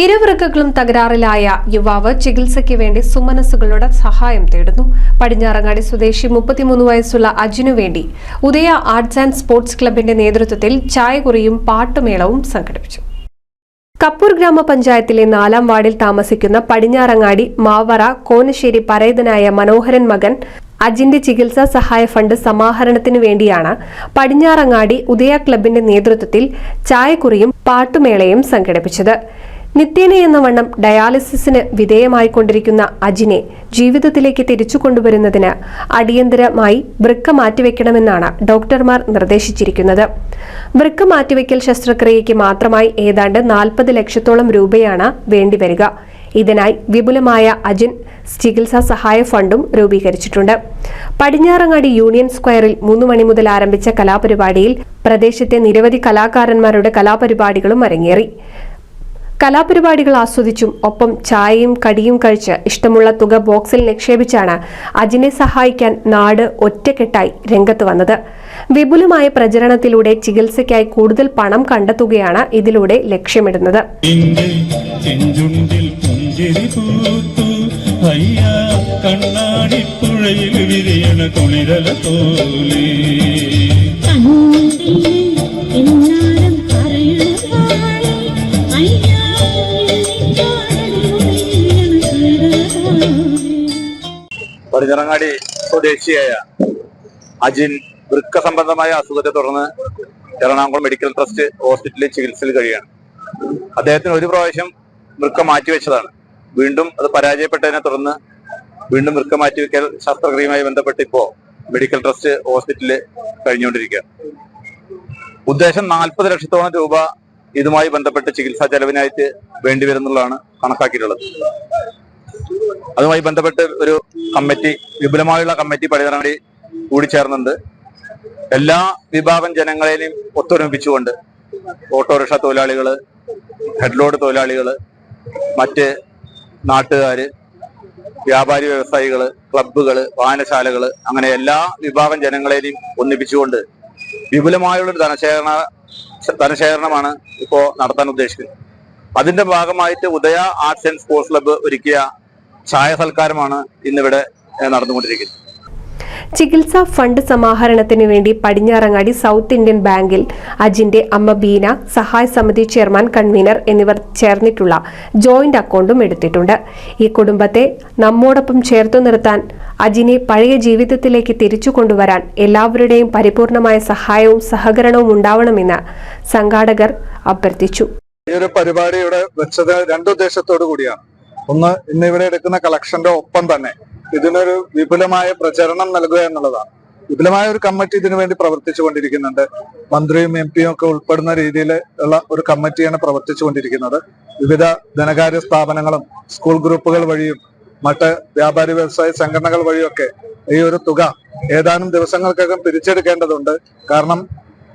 ഇരുവൃക്കകളും തകരാറിലായ യുവാവ് ചികിത്സയ്ക്ക് വേണ്ടി സുമനസ്സുകളുടെ സഹായം തേടുന്നു. പടിഞ്ഞാറങ്ങാടി സ്വദേശി 33 വയസ്സുള്ള അജിനു വേണ്ടി ഉദയ ആർട്സ് ആൻഡ് സ്പോർട്സ് ക്ലബിന്റെ നേതൃത്വത്തിൽ ചായകുറിയും പാട്ടുമേളവും സംഘടിപ്പിച്ചു. കപ്പൂർ ഗ്രാമപഞ്ചായത്തിലെ 4-ാം വാർഡിൽ താമസിക്കുന്ന പടിഞ്ഞാറങ്ങാടി മാവറ കോനശ്ശേരി പരേതനായ മനോഹരൻ മകൻ അജിന്റെ ചികിത്സാ സഹായ ഫണ്ട് സമാഹരണത്തിനു വേണ്ടിയാണ് പടിഞ്ഞാറങ്ങാടി ഉദയ ക്ലബിന്റെ നേതൃത്വത്തിൽ ചായകുറിയും പാട്ടുമേളയും സംഘടിപ്പിച്ചത്. നിത്യേന എന്ന വണ്ണം ഡയാലിസിസിന് വിധേയമായിക്കൊണ്ടിരിക്കുന്ന അജിനെ ജീവിതത്തിലേക്ക് തിരിച്ചു കൊണ്ടുവരുന്നതിന് അടിയന്തരമായി വൃക്ക മാറ്റിവെക്കണമെന്നാണ് ഡോക്ടർമാർ നിർദ്ദേശിച്ചിരിക്കുന്നത്. വൃക്ക മാറ്റിവെക്കൽ ശസ്ത്രക്രിയയ്ക്ക് മാത്രമായി ഏതാണ്ട് 40 ലക്ഷത്തോളം രൂപയാണ് വേണ്ടിവരിക. ഇതിനായി വിപുലമായ അജിൻ ചികിത്സാ സഹായ ഫണ്ടും രൂപീകരിച്ചിട്ടുണ്ട്. പടിഞ്ഞാറങ്ങാടി യൂണിയൻ സ്ക്വയറിൽ 3 മണി മുതൽ ആരംഭിച്ച കലാപരിപാടിയിൽ പ്രദേശത്തെ നിരവധി കലാകാരന്മാരുടെ കലാപരിപാടികളും അരങ്ങേറി. കലാപരിപാടികൾ ആസ്വദിച്ചും ഒപ്പം ചായയും കടിയും കഴിച്ച് ഇഷ്ടമുള്ള തുക ബോക്സിൽ നിക്ഷേപിച്ചാണ് അജിനെ സഹായിക്കാൻ നാട് ഒറ്റക്കെട്ടായി രംഗത്ത് വന്നത്. വിപുലമായ പ്രചരണത്തിലൂടെ ചികിത്സയ്ക്കായി കൂടുതൽ പണം കണ്ടെത്തുകയാണ് ഇതിലൂടെ ലക്ഷ്യമിടുന്നത്. പടിഞ്ഞാറങ്ങാടി സ്വദേശിയായ അജിൻ വൃക്ക സംബന്ധമായ അസുഖത്തെ തുടർന്ന് എറണാകുളം മെഡിക്കൽ ട്രസ്റ്റ് ഹോസ്പിറ്റലിൽ ചികിത്സയിൽ കഴിയാണ്. അദ്ദേഹത്തിന് ഒരു പ്രാവശ്യം വൃക്ക മാറ്റിവെച്ചതാണ്. വീണ്ടും അത് പരാജയപ്പെട്ടതിനെ തുടർന്ന് വീണ്ടും വൃക്ക മാറ്റിവെക്കൽ ശസ്ത്രക്രിയയുമായി ബന്ധപ്പെട്ട് ഇപ്പോൾ മെഡിക്കൽ ട്രസ്റ്റ് ഹോസ്പിറ്റലിൽ കഴിഞ്ഞുകൊണ്ടിരിക്കുകയാണ്. ഉദ്ദേശം 40 ലക്ഷത്തോളം രൂപ ഇതുമായി ബന്ധപ്പെട്ട് ചികിത്സാ ചെലവിനായിട്ട് വേണ്ടിവരുന്നുള്ളതാണ് കണക്കാക്കിയിട്ടുള്ളത്. അതുമായി ബന്ധപ്പെട്ട് ഒരു കമ്മിറ്റി, വിപുലമായുള്ള കമ്മിറ്റി പടിഞ്ഞാറങ്ങാടി കൂടിച്ചേർന്നുണ്ട്. എല്ലാ വിഭാഗം ജനങ്ങളെയും ഒത്തൊരുമിപ്പിച്ചുകൊണ്ട് ഓട്ടോറിക്ഷ തൊഴിലാളികള്, ഹെഡ്ലോഡ് തൊഴിലാളികള്, മറ്റ് നാട്ടുകാര്, വ്യാപാരി വ്യവസായികള്, ക്ലബ്ബുകള്, വായനശാലകള്, അങ്ങനെ എല്ലാ വിഭാഗം ജനങ്ങളെയും ഒന്നിപ്പിച്ചുകൊണ്ട് വിപുലമായുള്ളൊരു ധനശേഖരണമാണ് ഇപ്പോൾ നടത്താൻ ഉദ്ദേശിക്കുന്നത്. അതിന്റെ ഭാഗമായിട്ട് ഉദയ ആർട്സ് ആൻഡ് സ്പോർട്സ് ക്ലബ്ബ് ഒരുക്കിയ ചായ സൽക്കാരമാണ് ഇന്നിവിടെ നടന്നുകൊണ്ടിരിക്കുന്നത്. ചികിത്സാ ഫണ്ട് സമാഹരണത്തിനു വേണ്ടി പടിഞ്ഞാറങ്ങാടി സൗത്ത് ഇന്ത്യൻ ബാങ്കിൽ അജിന്റെ അമ്മ ബീന, സഹായ സമിതി ചെയർമാൻ, കൺവീനർ എന്നിവർ ചേർന്നിട്ടുള്ള ജോയിന്റ് അക്കൗണ്ടും എടുത്തിട്ടുണ്ട്. ഈ കുടുംബത്തെ നമ്മോടൊപ്പം ചേർത്തു നിർത്താൻ, അജിനെ പഴയ ജീവിതത്തിലേക്ക് തിരിച്ചു കൊണ്ടുവരാൻ എല്ലാവരുടെയും പരിപൂർണമായ സഹായവും സഹകരണവും ഉണ്ടാവണമെന്ന് സംഘാടകർ അഭ്യർത്ഥിച്ചു. ഈ ഒരു പരിപാടിയുടെ വെച്ചത് 2 ഉദ്ദേശത്തോടു കൂടിയാണ്. ഒന്ന്, ഇന്ന് ഇവിടെ എടുക്കുന്ന കളക്ഷന്റെ ഒപ്പം തന്നെ ഇതിനൊരു വിപുലമായ പ്രചരണം നൽകുക എന്നുള്ളതാണ്. വിപുലമായ ഒരു കമ്മിറ്റി ഇതിനു വേണ്ടി പ്രവർത്തിച്ചുകൊണ്ടിരിക്കുന്നുണ്ട്. മന്ത്രിയും MP ഒക്കെ ഉൾപ്പെടുന്ന രീതിയിൽ ഉള്ള ഒരു കമ്മിറ്റിയാണ് പ്രവർത്തിച്ചുകൊണ്ടിരിക്കുന്നത്. വിവിധ ധനകാര്യ സ്ഥാപനങ്ങളും സ്കൂൾ ഗ്രൂപ്പുകൾ വഴിയും മറ്റ് വ്യാപാരി വ്യവസായ സംഘടനകൾ വഴിയൊക്കെ ഈ ഒരു തുക ഏതാനും ദിവസങ്ങൾക്കകം പിരിച്ചെടുക്കേണ്ടതുണ്ട്. കാരണം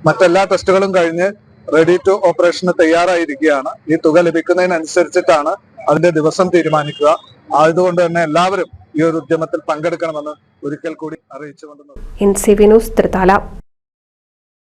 മറ്റെല്ലാ ടെസ്റ്റുകളും കഴിഞ്ഞ് റെഡി ടു ഓപ്പറേഷന് തയ്യാറായിരിക്കുകയാണ്. ഈ തുക ലഭിക്കുന്നതിനനുസരിച്ചിട്ടാണ് അതിന്റെ ദിവസം തീരുമാനിക്കുക. ആയതുകൊണ്ട് തന്നെ എല്ലാവരും ഈ ഒരു ഉദ്യമത്തിൽ പങ്കെടുക്കണമെന്ന് ഒരിക്കൽ കൂടി അറിയിച്ചുകൊണ്ടുള്ളത്. NCV news, Thrithala.